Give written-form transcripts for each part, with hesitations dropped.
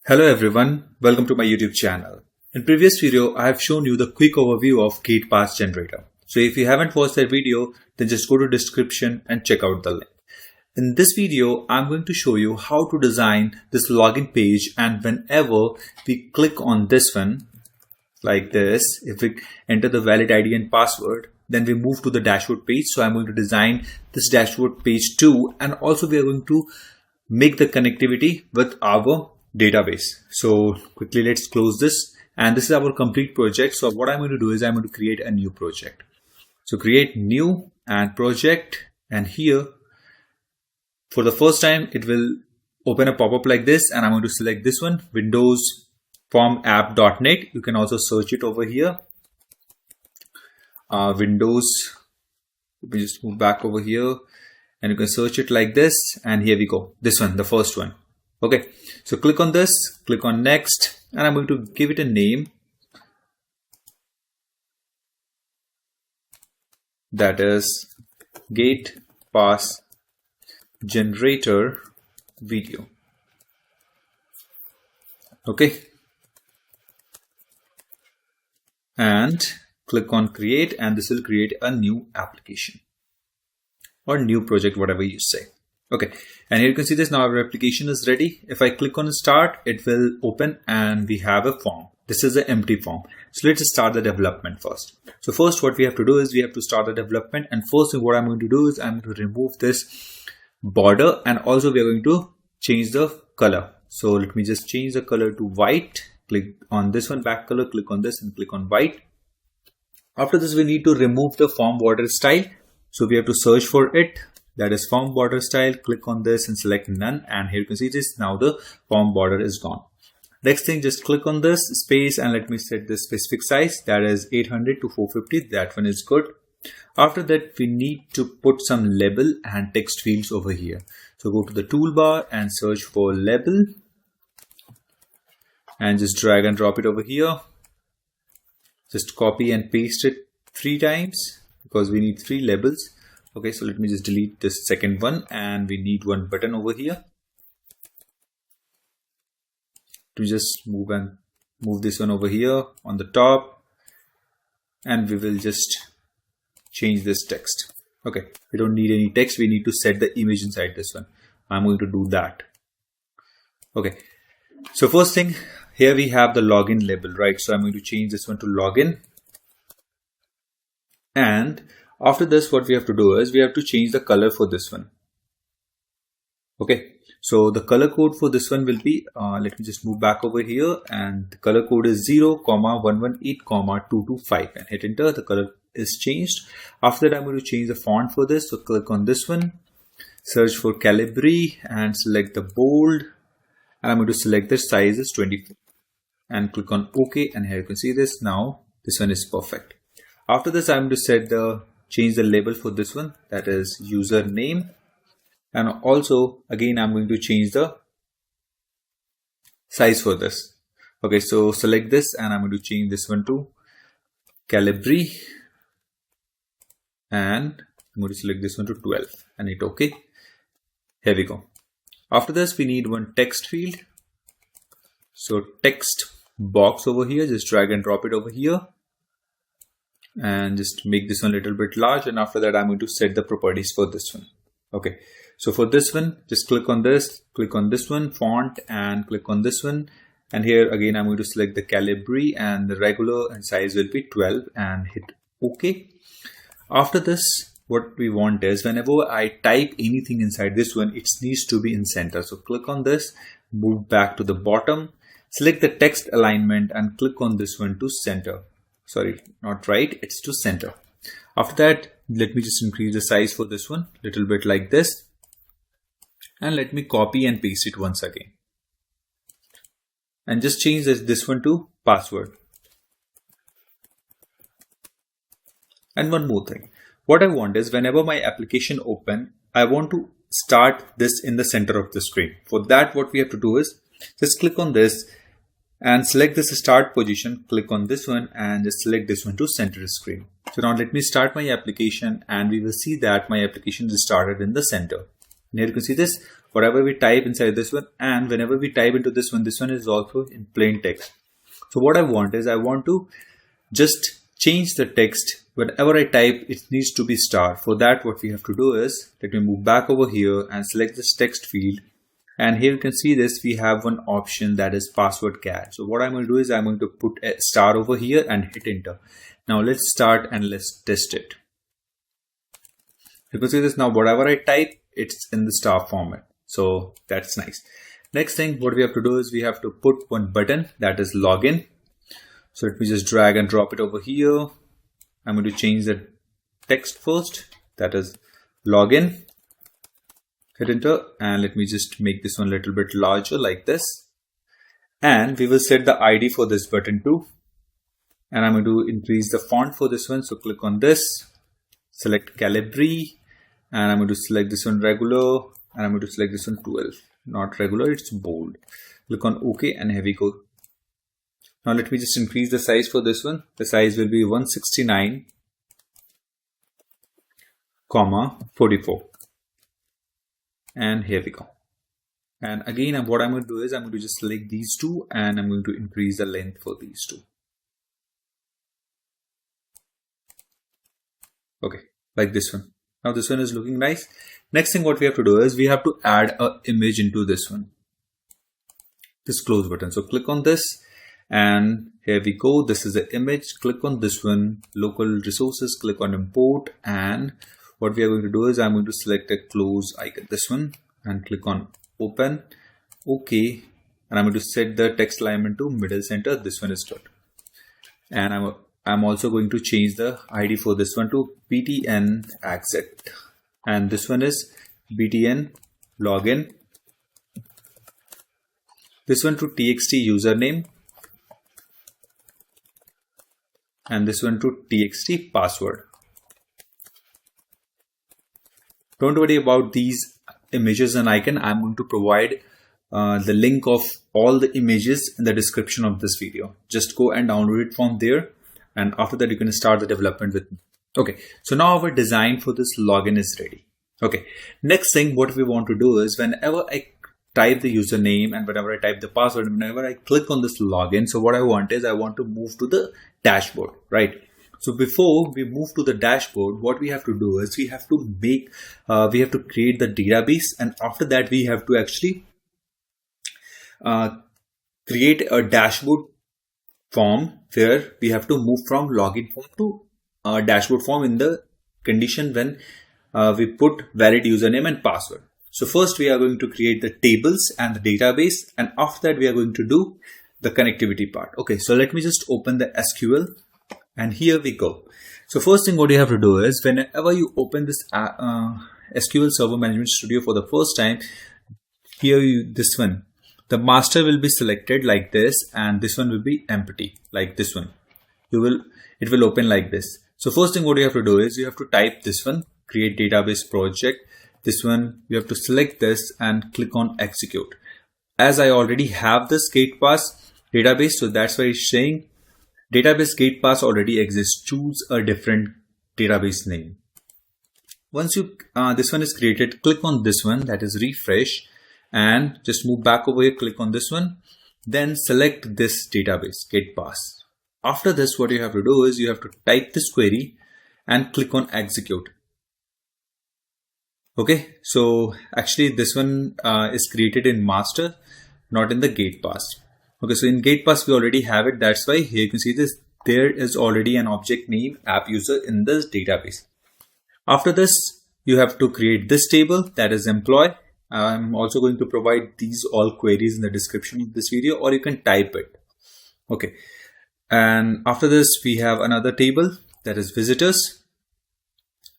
Hello everyone, welcome to my YouTube channel. In previous video, I have shown you the quick overview of gate pass generator. So if you haven't watched that video, then just go to description and check out the link. In this video, I'm going to show you how to design this login page, and whenever we click on this one, like this, if we enter the valid ID and password, then we move to the dashboard page. So I'm going to design this dashboard page too, and also we are going to make the connectivity with our database. So quickly let's close this, and this is our complete project. So what I'm going to do is I'm going to create a new project. So create new and project, and here for the first time it will open a pop-up like this, and I'm going to select this one, Windows Form App.net. You can also search it over here, Windows. We just move back over here and you can search it like this, and here we go, this one, the first one. Okay, so click on this, click on next, and I'm going to give it a name, that is gate pass generator video. Okay, and click on create, and this will create a new application or new project, whatever you say. Okay, and here you can see this. Now our application is ready. If I click on start, it will open and we have a form. This is an empty form. So let's start the development first. So first what we have to do is we have to start the development, and first thing what I'm going to do is I'm going to remove this border, and also we are going to change the color. So let me just change the color to white. Click on this one, back color, click on this and click on white. After this we need to remove the form border style. So we have to search for it. That is form border style. Click on this and select none, and here you can see this. Now the form border is gone. Next thing, just click on this space and let me set the specific size, that is 800 to 450. That one is good. After that we need to put some label and text fields over here. So go to the toolbar and search for label and just drag and drop it over here. Just copy and paste it 3 times because we need 3 labels. Okay, so let me just delete this second one, and we need one button over here to just move this one over here on the top, and we will just change this text. Okay, we don't need any text, we need to set the image inside this one. I'm going to do that. Okay, so first thing, here we have the login label, right? So I'm going to change this one to login, and after this, what we have to do is we have to change the color for this one. Okay, so the color code for this one will be, let me just move back over here, and the color code is 0,118,225, and hit enter. The color is changed. After that, I'm going to change the font for this. So click on this one, search for Calibri and select the bold, and I'm going to select the size is 24 and click on OK, and here you can see this. Now this one is perfect. After this, I'm going to change the label for this one, that is username, and also again I'm going to change the size for this. Okay, so select this and I'm going to change this one to Calibri, and I'm going to select this one to 12 and hit OK. Here we go. After this we need one text field. So text box over here, just drag and drop it over here and just make this one a little bit large, and after that I'm going to set the properties for this one. Okay, so for this one, just click on this one, font, and click on this one, and here again I'm going to select the Calibri, and the regular and size will be 12 and hit OK. After this, what we want is whenever I type anything inside this one, it needs to be in center. So click on this, move back to the bottom, select the text alignment and click on this one to center. Sorry, not right, it's to center. After that, let me just increase the size for this one a little bit like this, and let me copy and paste it once again, and just change this one to password. And one more thing, what I want is whenever my application open, I want to start this in the center of the screen. For that, what we have to do is just click on this and select this start position, click on this one and just select this one to center screen. So now let me start my application, and we will see that my application is started in the center. And here you can see this. whatever we type inside this one, and whenever we type into this one is also in plain text. So what I want is, I want to just change the text. Whenever I type, it needs to be star. For that, what we have to do is, let me move back over here and select this text field. And here you can see this, we have one option that is password cat. So what I'm going to do is, I'm going to put a star over here and hit enter. Now let's start and let's test it. You can see this now, whatever I type, it's in the star format. So that's nice. Next thing, what we have to do is, we have to put one button, that is login. So let me just drag and drop it over here. I'm going to change the text first, that is login. Hit enter, and let me just make this one a little bit larger like this. And we will set the ID for this button too. And I'm going to increase the font for this one. So click on this, select Calibri, and I'm going to select this one regular, and I'm going to select this one 12. Not regular, it's bold. Click on OK, and here we go. Now let me just increase the size for this one. The size will be 169, 44. And here we go. And again, what I'm going to do is, I'm going to just select these two, and I'm going to increase the length for these two. Okay, like this one. Now this one is looking nice. Next thing what we have to do is, we have to add an image into this one. This close button. So click on this, and here we go. This is the image. Click on this one, local resources, click on import, and what we are going to do is, I'm going to select a close icon, this one, and click on open. Okay, and I'm going to set the text alignment to middle center. This one is good. And I'm also going to change the ID for this one to btn exit, and this one is btn login. This one to txt username, and this one to txt password. Don't worry about these images and icon. I'm going to provide the link of all the images in the description of this video. Just go and download it from there, and after that you can start the development with me. Okay, so now our design for this login is ready. Okay, next thing what we want to do is, whenever I type the username and whenever I type the password, whenever I click on this login, so what I want is, I want to move to the dashboard, right? So before we move to the dashboard, what we have to do is, we have to create the database, and after that we have to actually create a dashboard form where we have to move from login form to dashboard form in the condition when we put valid username and password. So first we are going to create the tables and the database, and after that we are going to do the connectivity part. Okay, so let me just open the SQL, and here we go. So first thing what you have to do is, whenever you open this SQL Server Management Studio for the first time, here this one, the master will be selected like this, and this one will be empty like this one. It will open like this. So first thing what you have to do is, you have to type this one, create database project. This one, you have to select this and click on execute. As I already have this gate pass database, so that's why it's saying database gate pass already exists. Choose a different database name. Once this one is created, click on this one, that is refresh, and just move back over here, click on this one, then select this database gate pass. After this, what you have to do is, you have to type this query and click on execute. Okay, so actually this one is created in master, not in the gate pass. Okay, so in gate pass we already have it. That's why here you can see this. There is already an object name app user in this database. After this, you have to create this table, that is employee. I'm also going to provide these all queries in the description of this video, or you can type it. Okay, and after this we have another table, that is visitors.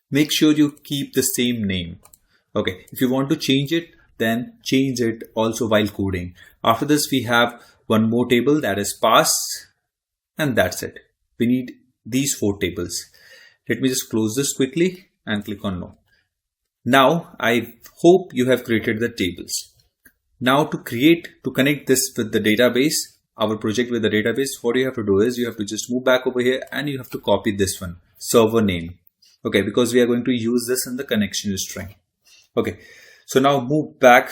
Make sure you keep the same name. Okay, if you want to change it, then change it also while coding. After this, we have one more table, that is pass, and that's it. We need these 4 tables. Let me just close this quickly and click on no. Now I hope you have created the tables. Now to connect this with the database, our project with the database, what you have to do is, you have to just move back over here and you have to copy this one, server name. Okay, because we are going to use this in the connection string. Okay, so now move back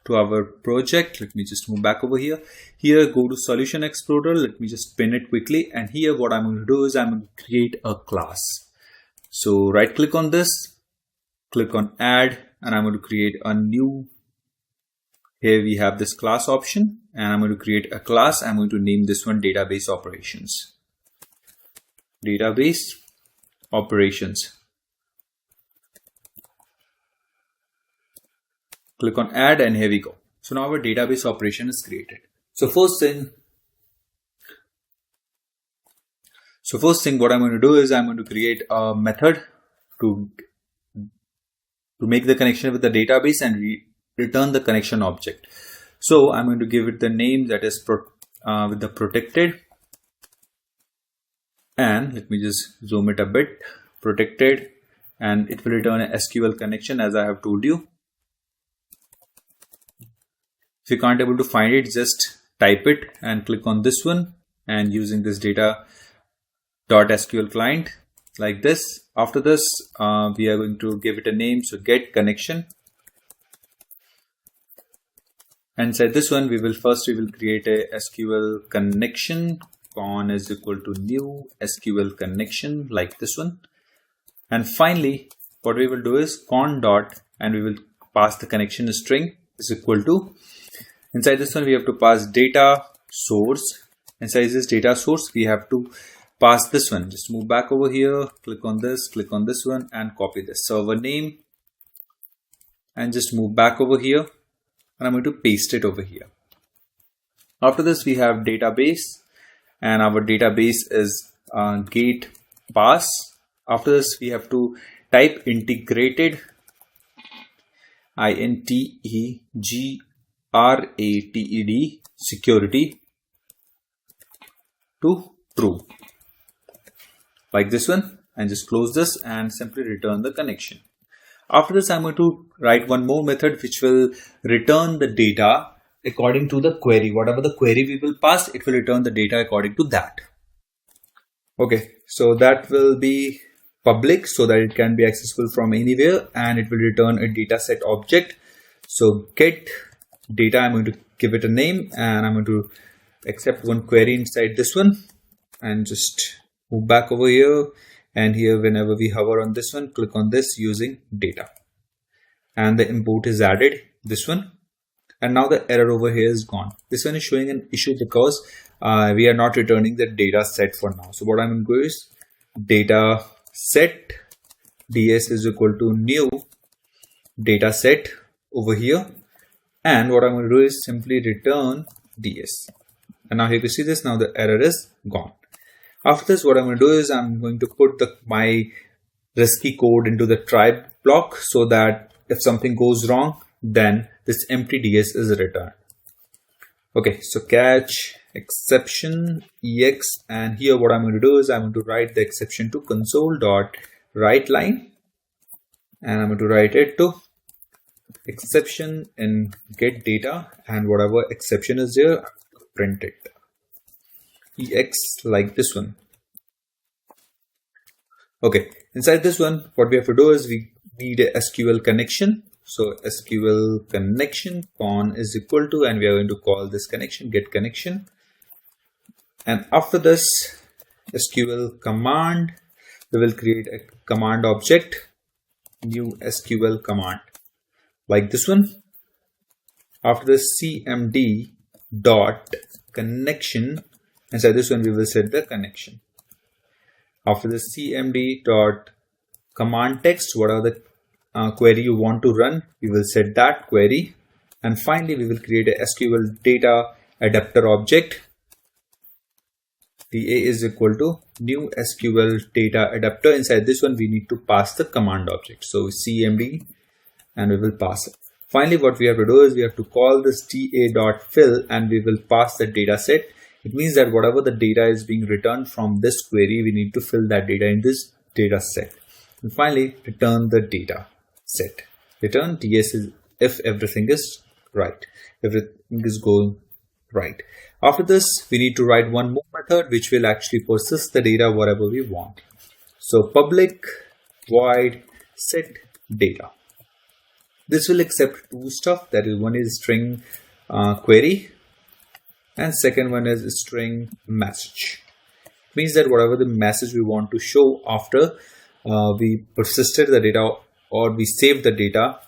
to our project. Let me just move back over here. Here, go to Solution Explorer. Let me just pin it quickly. And here, what I'm going to do is I'm going to create a class. So right click on this, click on Add, and I'm going to create a new. Here we have this class option, and I'm going to create a class. I'm going to name this one Database Operations. Database Operations. Click on Add, and here we go. So now our database operation is created. So first thing what I'm going to do is I'm going to create a method to make the connection with the database and return the connection object. So I'm going to give it the name that is with the protected, and let me just zoom it a bit, protected, and it will return a SQL connection as I have told you. If you can't able to find it, just type it and click on this one, and using this data.sql client like this. After this, we are going to give it a name, so get connection. And inside this one, we will create a SQL connection. Con is equal to new SQL connection like this one. And finally, what we will do is con dot, and we will pass the connection string is equal to. Inside this one, we have to pass data source. Inside this data source, we have to pass this one. Just move back over here, click on this one, and copy the server name. And just move back over here, and I'm going to paste it over here. After this, we have database, and our database is gate pass. After this, we have to type integrated, INTEGRATED security to true like this one, and just close this and simply return the connection. After this, I'm going to write one more method which will return the data according to the query. Whatever the query we will pass, it will return the data according to that. Okay, so that will be public so that it can be accessible from anywhere, and it will return a dataset object. So get data, I'm going to give it a name, and I'm going to accept one query inside this one, and just move back over here. And here, whenever we hover on this one, click on this using data, and the import is added, this one. And now the error over here is gone. This one is showing an issue because we are not returning the data set for now. So what I'm going to do is data set ds is equal to new data set over here. And what I'm going to do is simply return ds. And now here you see this, now the error is gone. After this, what I'm going to do is I'm going to put my risky code into the try block so that if something goes wrong, then this empty ds is returned. Okay, so catch exception ex, and here what I'm going to do is I'm going to write the exception to console.writeLine, and I'm going to write it to exception in get data, and whatever exception is there, print it ex like this one. Okay, inside this one, what we have to do is we need a SQL connection. So SQL connection con is equal to, and we are going to call this connection get connection. And after this SQL command, we will create a command object, new SQL command like this one. After this cmd dot connection, inside this one we will set the connection. After the cmd dot command text, what are the query you want to run, we will set that query. And finally, we will create a SQL data adapter object. DA is equal to new SQL data adapter. Inside this one, we need to pass the command object. So cmd, and we will pass it. Finally, what we have to do is we have to call this ta.fill, and we will pass the data set. It means that whatever the data is being returned from this query, we need to fill that data in this data set. And finally, return the data set. Return ds is if everything is right. Everything is going right. After this, we need to write one more method which will actually persist the data whatever we want. So public void set data. This will accept two stuff. That is, one is string query, and second one is string message. It means that whatever the message we want to show after we persisted the data or we saved the data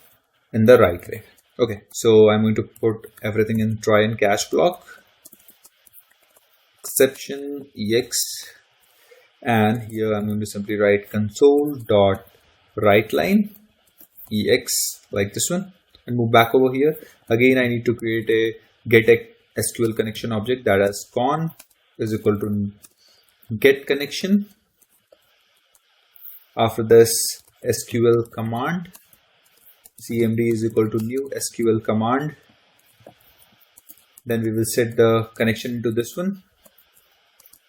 in the right way. Okay, so I'm going to put everything in try and catch block, exception ex, and here I'm going to simply write console.writeLine ex like this one, and move back over here. Again, I need to create a getSQL connection object, that is con is equal to get connection. After this, SQL command, cmd is equal to new SQL command. Then we will set the connection into this one,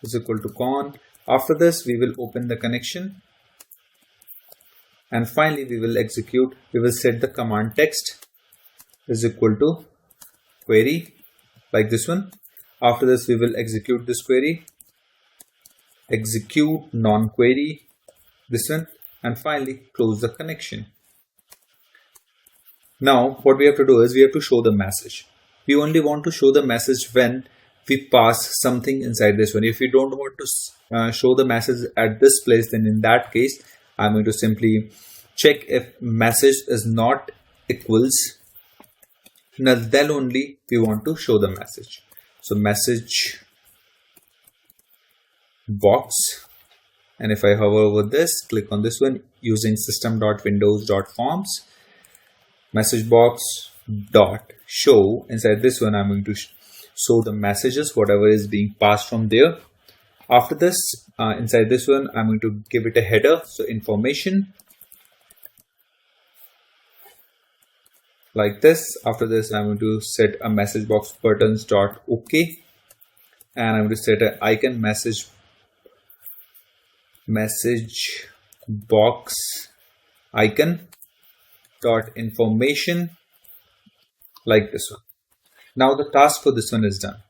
is equal to con. After this, we will open the connection, and finally we will execute. We will set the command text is equal to query like this one. After this, we will execute this query, execute non-query, this one, and finally close the connection. Now what we have to do is we have to show the message. We only want to show the message when we pass something inside this one. If we don't want to show the message at this place, then in that case I'm going to simply check if message is not equals, then only we want to show the message. So message box, and if I hover over this, click on this one using system.windows.forms, message box dot show. Inside this one, I'm going to show the messages, whatever is being passed from there. After this, inside this one, I'm going to give it a header. So information like this. After this, I'm going to set a message box buttons dot OK, and I'm going to set an icon message box icon dot information like this one. Now the task for this one is done.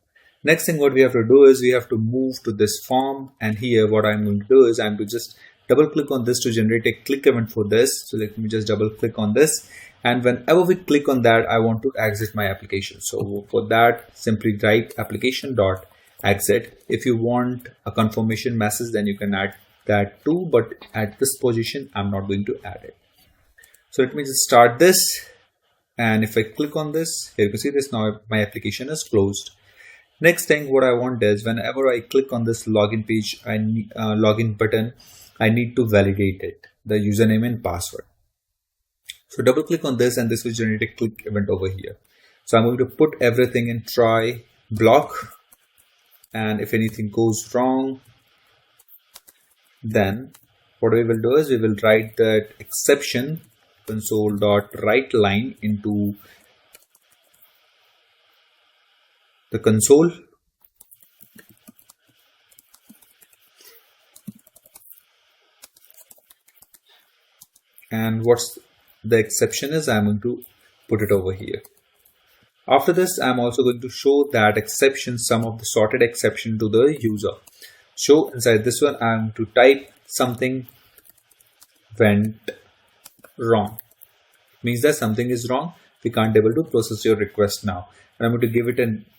Next thing what we have to do is we have to move to this form, and here what I'm going to do is I'm to just double click on this to generate a click event for this. So let me just double click on this, and whenever we click on that, I want to exit my application. So for that, simply write application dot exit. If you want a confirmation message, then you can add that too, but at this position I'm not going to add it. So let me just start this, and if I click on this, here you can see this, now my application is closed. Next thing what I want is whenever I click on this login page, login button, I need to validate it, the username and password. So double click on this, and this will generate a click event over here. So I'm going to put everything in try block, and if anything goes wrong, then what we will do is we will write that exception console.writeLine into the console, and what's the exception is I'm going to put it over here. After this, I'm also going to show that exception, some of the sorted exception to the user. So inside this one, I'm to type something went wrong. Means that something is wrong. We can't able to process your request now. And I'm going to give it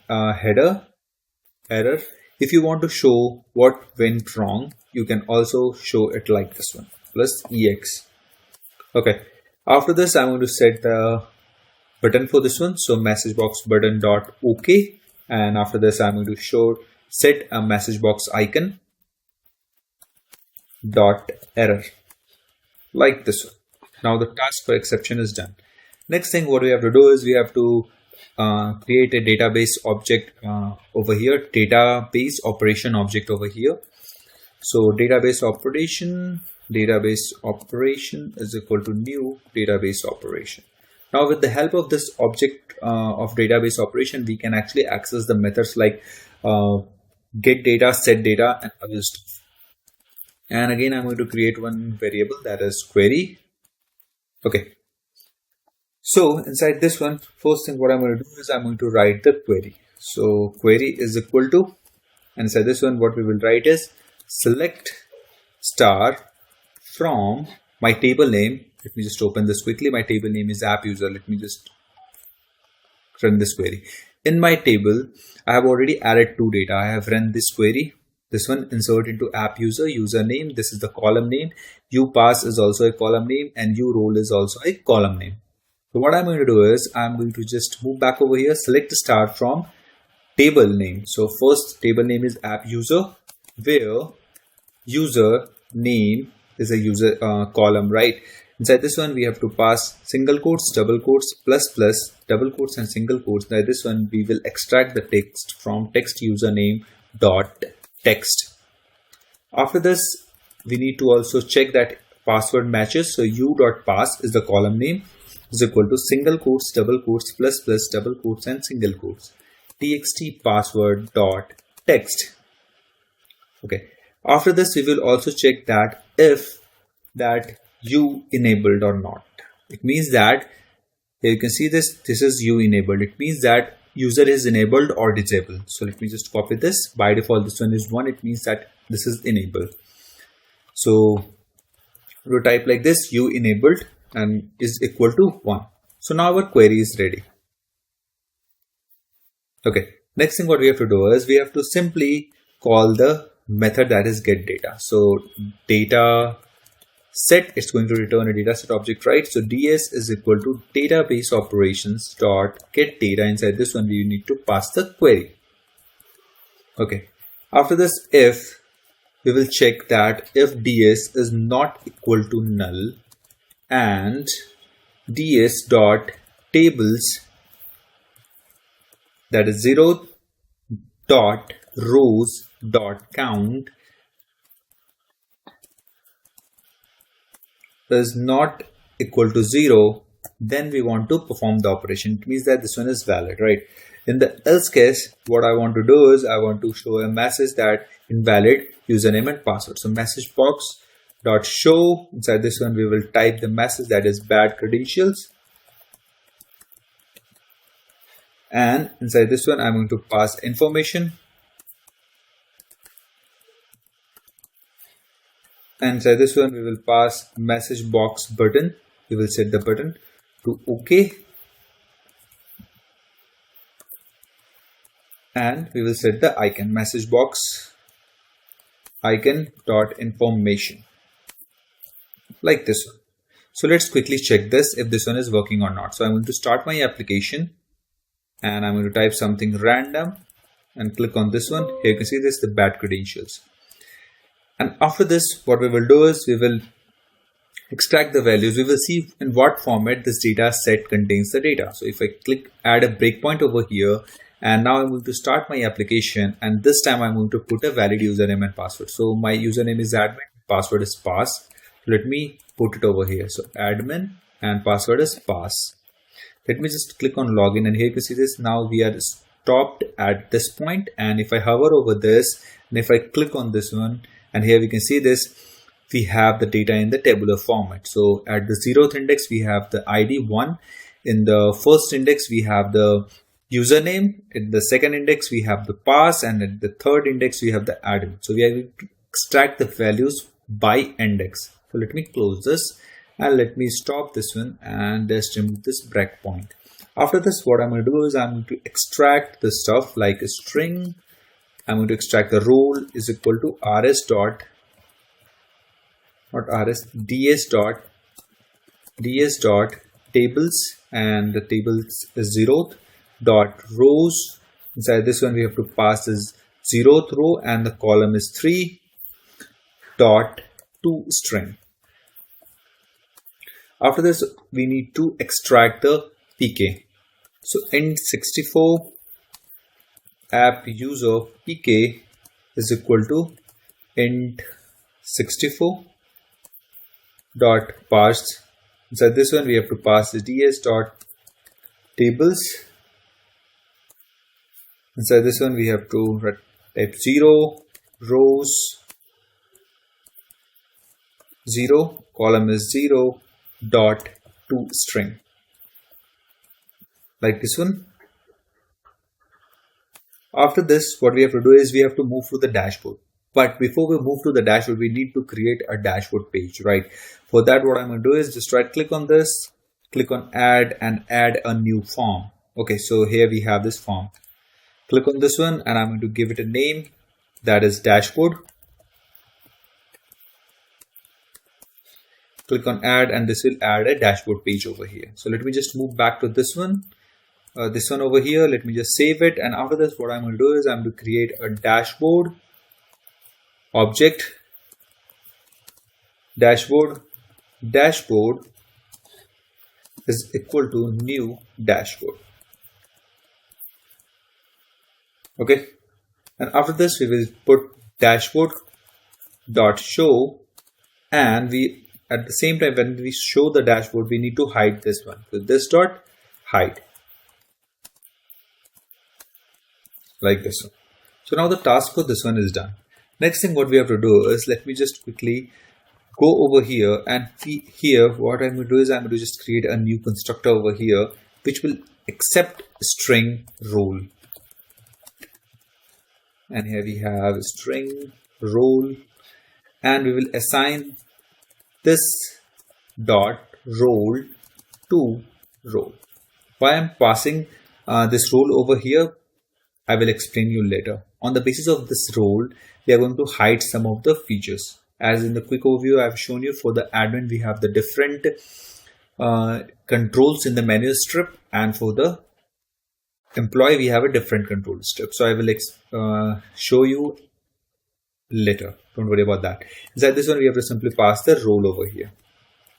a header error. If you want to show what went wrong, you can also show it like this one, plus ex. Okay. After this, I'm going to set the button for this one. So message box button dot OK. And after this, I'm going to set a message box icon dot error like this one. Now the task for exception is done. Next thing what we have to do is we have to create a database object over here, database operation object over here. So database operation is equal to new database operation. Now with the help of this object of database operation, we can actually access the methods like get data, set data, and other stuff. And again, I'm going to create one variable, that is query. Okay. So inside this one, first thing what I'm going to do is I'm going to write the query. So query is equal to, and inside this one, what we will write is select star from my table name Let me just open this quickly. My table name is app user. Let me just run this query. In my table, I have already added two data. I have run this query. This one, insert into app user, username. This is the column name. Upass is also a column name, and urole is also a column name. So what I'm going to do is I'm going to just move back over here, select start from table name. So first table name is app user, where user name is a user column, right? Inside this one, we have to pass single quotes, double quotes, plus plus, double quotes and single quotes. Now this one, we will extract the text from text username dot text. After this, we need to also check that password matches. So u.pass is the column name, is equal to single quotes, double quotes, plus plus, double quotes and single quotes. Txt password dot text. Okay. After this, we will also check that if that U enabled or not. It means that here you can see this is U enabled. It means that user is enabled or disabled. So let me just copy this. By default, this one is 1. It means that this is enabled. So we'll type like this, U enabled and is equal to 1. So now our query is ready. Okay. Next thing what we have to do is we have to simply call the method that is get data. So data set, it's going to return a data set object, right? So ds is equal to database operations dot get data. Inside this one, we need to pass the query. Okay. After this, if we will check that if ds is not equal to null and ds dot tables, that is 0 dot rows dot count is not equal to 0, then we want to perform the operation. It means that this one is valid, right? In the else case, what I want to do is I want to show a message that invalid username and password. So message box dot show, inside this one we will type the message that is bad credentials, and inside this one I'm going to pass information, and inside this one we will pass message box button. We will set the button to OK, and we will set the icon message box icon dot information like this one. So let's quickly check this if this one is working or not. So I'm going to start my application and I'm going to type something random and click on this one. Here you can see this, the bad credentials. And after this, what we will do is we will extract the values. We will see in what format this data set contains the data. So if I click add a breakpoint over here, and now I'm going to start my application, and this time I'm going to put a valid username and password. So my username is admin, password is pass. Let me put it over here. So admin and password is pass. Let me just click on login, and here you can see this. Now we are stopped at this point, and if I hover over this and if I click on this one, and here we can see this, we have the data in the tabular format. So at the 0th index we have the ID 1, in the first index we have the username, in the second index we have the pass, and at the third index we have the admin. So we are going to extract the values by index. So let me close this and let me stop this one and just remove this breakpoint. After this, what I'm going to do is I'm going to extract the stuff like a string. I'm going to extract the role is equal to ds dot tables, and the tables is 0th dot rows. Inside this one we have to pass is 0th row, and the column is 3 dot to string. After this, we need to extract the pk. So int64 app user pk is equal to int64 dot parse. Inside this one we have to pass the ds dot tables. Inside this one we have to type 0 rows 0, column is 0 dot to string like this one. After this, what we have to do is we have to move to the dashboard. But before we move to the dashboard, we need to create a dashboard page, right? For that, what I'm going to do is just right click on this, click on add and add a new form. Okay, so here we have this form. Click on this one and I'm going to give it a name, that is dashboard. Click on add and this will add a dashboard page over here. So let me just move back to this one over here. Let me just save it. And after this, what I'm going to do is I'm going to create a dashboard object, dashboard is equal to new dashboard. Okay, and after this we will put dashboard dot show, and we at the same time when we show the dashboard we need to hide this one. So this dot hide, like this one. So now the task for this one is done. Next thing what we have to do is, let me just quickly go over here, and here what I'm going to do is I'm going to just create a new constructor over here which will accept string role. And here we have string role, and we will assign this dot role to role. Why I'm passing this role over here, I will explain you later. On the basis of this role, we are going to hide some of the features. As in the quick overview I have shown you, for the admin we have the different controls in the menu strip, and for the employee we have a different control strip. So I will show you later, don't worry about that. Inside this one we have to simply pass the role over here.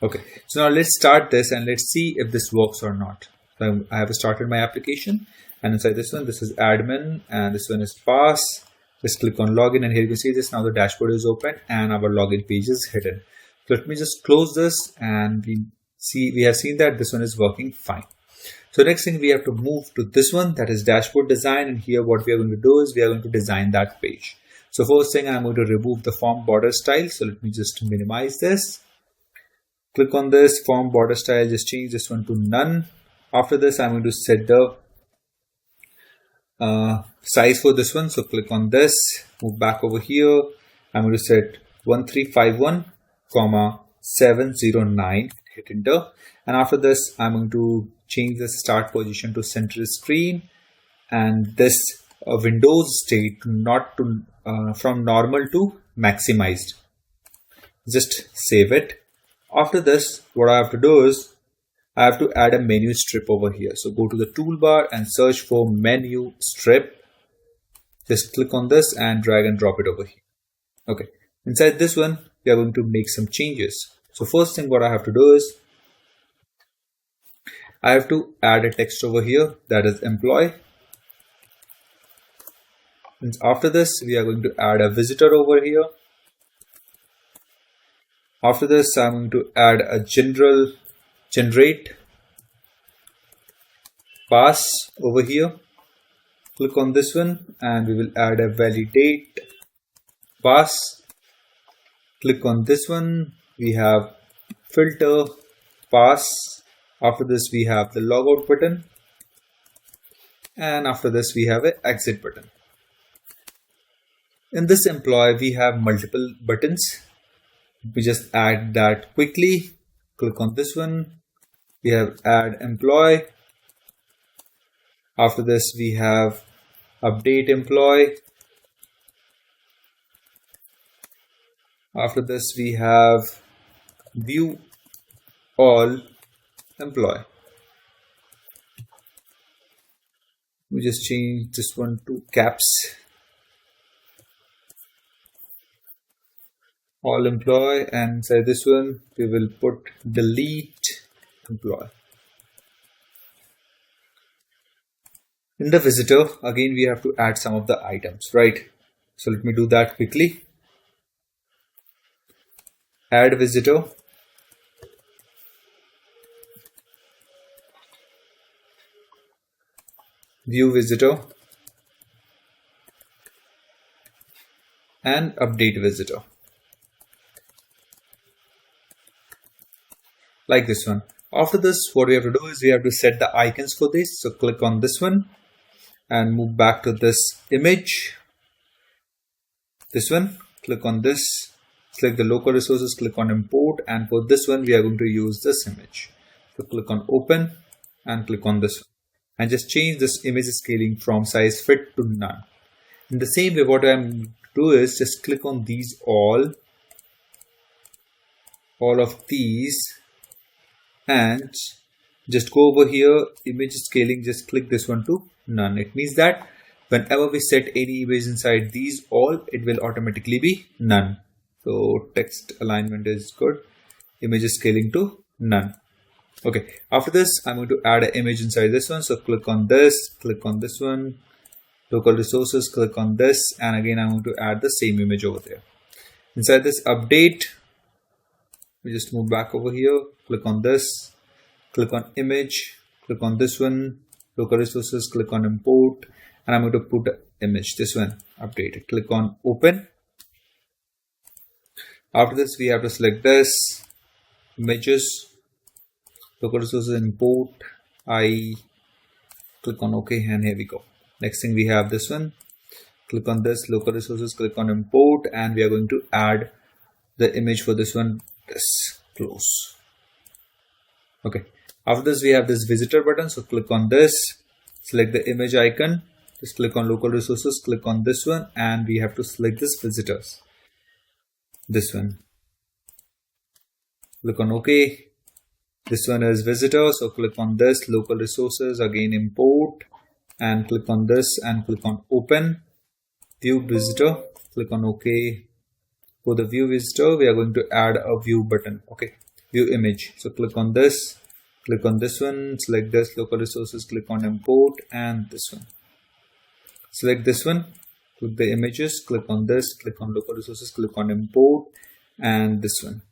Okay, so now let's start this and let's see if this works or not. So I have started my application, and inside this one, this is admin and this one is pass. Just click on login, and here you can see this. Now the dashboard is open and our login page is hidden. So let me just close this, and we have seen that this one is working fine. So next thing we have to move to this one, that is dashboard design, and here what we are going to do is we are going to design that page. So first thing, I'm going to remove the form border style. So let me just minimize this. Click on this form border style, just change this one to none. After this, I'm going to set the size for this one. So click on this, move back over here. I'm going to set 1351, 709, hit enter. And after this, I'm going to change the start position to center screen, and this Windows state not to from normal to maximized. Just save it. After this, what I have to do is I have to add a menu strip over here. So go to the toolbar and search for menu strip. Just click on this and drag and drop it over here. Okay, inside this one we are going to make some changes. So first thing what I have to do is I have to add a text over here, that is employee. And after this we are going to add a visitor over here. After this I'm going to add a generate pass over here. Click on this one and we will add a validate pass. Click on this one, we have filter pass. After this we have the logout button, and after this we have an exit button. In this employee we have multiple buttons. We just add that quickly. Click on this one, we have add employee. After this we have update employee. After this we have view all employee. We just change this one to caps. All employee, and inside this one we will put delete employee. In the visitor, again we have to add some of the items, right? So let me do that quickly. Add visitor. View visitor. And update visitor. Like this one. After this, what we have to do is we have to set the icons for this. So click on this one and move back to this image. This one, click on this, select the local resources, click on import, and for this one we are going to use this image. So click on open and click on this one, and just change this image scaling from size fit to none. In the same way, what I'm going to do is just click on these all of these, and just go over here, image scaling, just click this one to none. It means that whenever we set any image inside these all, it will automatically be none. So text alignment is good, image scaling to none. Okay, after this I'm going to add an image inside this one. So click on this, click on this one, local resources, click on this, and again I'm going to add the same image over there. Inside this update, we just move back over here, click on this, click on image, click on this one, local resources, click on import, and I'm going to put the image, this one, updated. Click on open. After this, we have to select this, images, local resources, import, click on OK, and here we go. Next thing we have this one, click on this, local resources, click on import, and we are going to add the image for this one, this, close. Okay, after this we have this visitor button, so click on this, select the image icon, just click on local resources, click on this one, and we have to select this visitors, this one, click on OK. This one is visitor, so click on this, local resources, again import, and click on this and click on open, view visitor, click on OK. For the view visitor, we are going to add a view button. Okay, view image. So click on this one, select this, local resources, click on import, and this one. Select this one, click the images, click on this, click on local resources, click on import, and this one.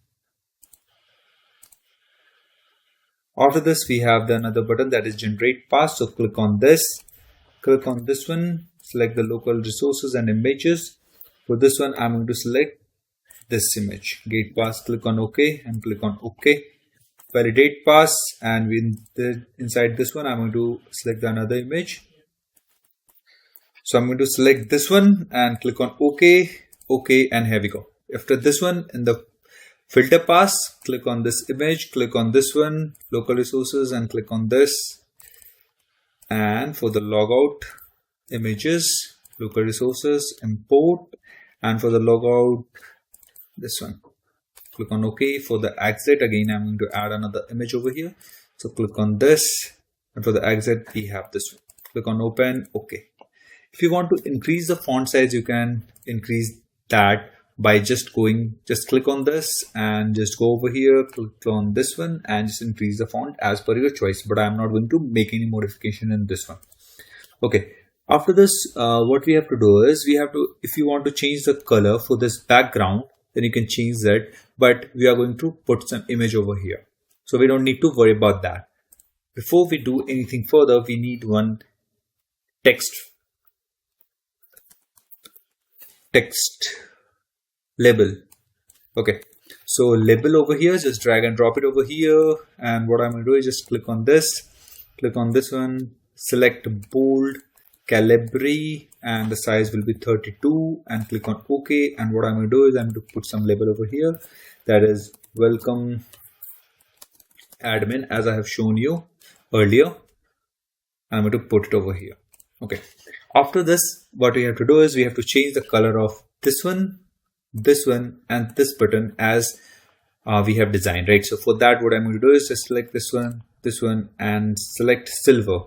After this, we have the another button, that is generate path. So click on this one, select the local resources and images. For this one, I'm going to select this image, gate pass, click on OK and click on OK. Validate pass, and inside this one I'm going to select another image. So I'm going to select this one and click on OK, OK, and here we go. After this one, in the filter pass, click on this image, click on this one, local resources, and click on this. And for the logout, images, local resources, import, and for the logout, this one, click on OK. For the exit, again I'm going to add another image over here, so click on this, and for the exit we have this one. Click on open, OK. If you want to increase the font size, you can increase that by just click on this and just go over here, click on this one, and just increase the font as per your choice, but I'm not going to make any modification in this one. Okay, after this, what we have to do is, if you want to change the color for this background, then you can change that, but we are going to put some image over here, so we don't need to worry about that. Before we do anything further, we need one text label. Okay, so label over here, just drag and drop it over here, and what I'm going to do is just click on this one, select bold, Calibri, and the size will be 32, and click on OK. And what I'm going to do is I'm going to put some label over here, that is welcome admin, as I have shown you earlier. I'm going to put it over here. Okay, after this, what we have to do is we have to change the color of this one, and this button as we have designed, right? So for that, what I'm going to do is just select this one, and select silver,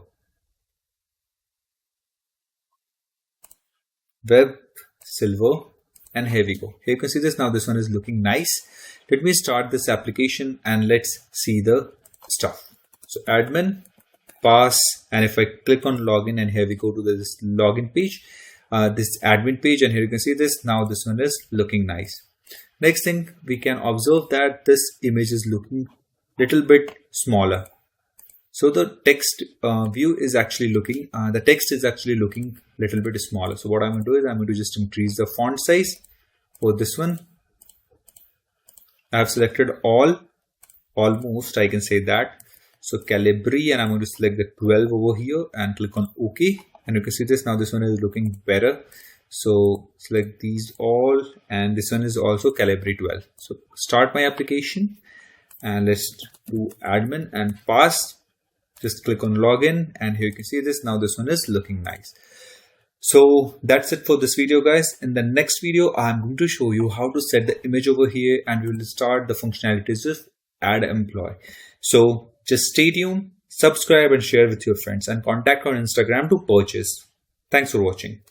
web silver, and here we go. Here you can see this. Now this one is looking nice. Let me start this application and let's see the stuff. So admin, pass, and if I click on login, and here we go to this login page, this admin page, and here you can see this. Now this one is looking nice. Next thing, we can observe that this image is looking little bit smaller. So the text view is actually looking, the text is actually looking little bit smaller. So what I'm going to do is I'm going to just increase the font size for this one. I have selected all, almost I can say that. So Calibri, and I'm going to select the 12 over here and click on OK. And you can see this, now this one is looking better. So select these all, and this one is also calibrate well. So start my application, and let's do admin and pass. Just click on login, and here you can see this. Now this one is looking nice. So that's it for this video, guys. In the next video, I'm going to show you how to set the image over here, and we will start the functionalities of add employee. So just stay tuned, subscribe and share with your friends, and contact on Instagram to purchase. Thanks for watching.